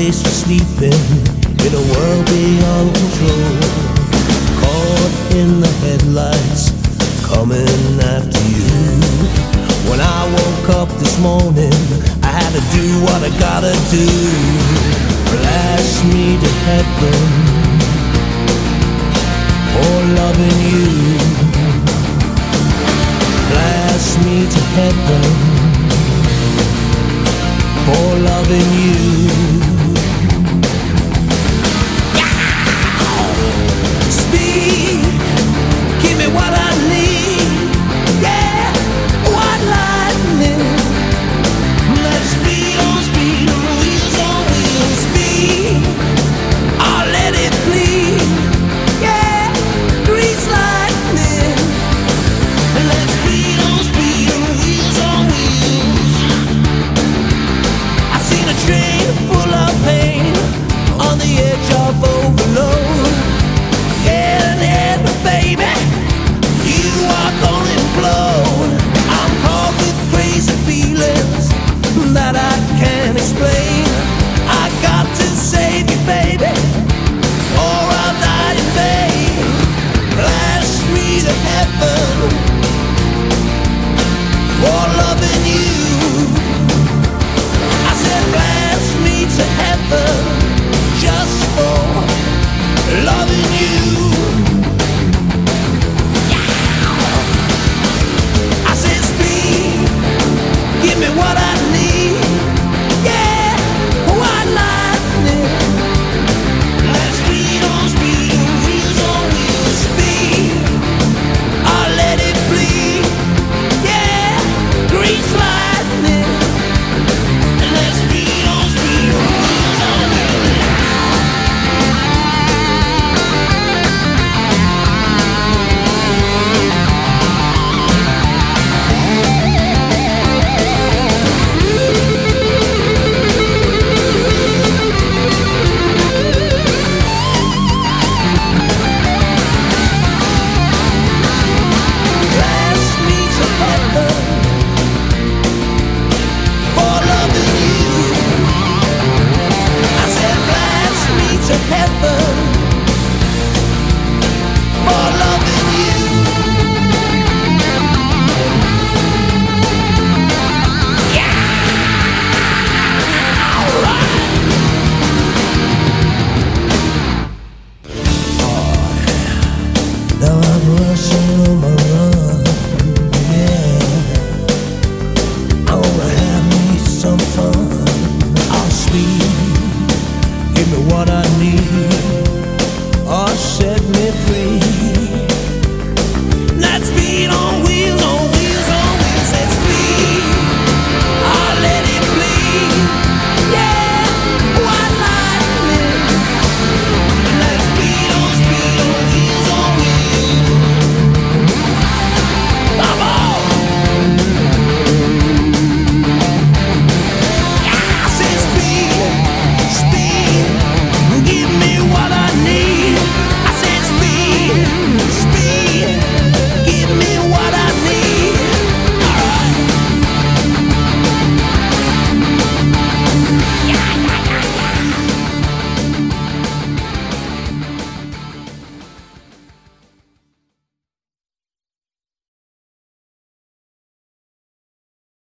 place for sleeping in a world beyond control. Caught in the headlights, coming after you. When I woke up this morning, I had to do what I gotta do. Blast me to heaven for loving you. Blast me to heaven for loving you. Speed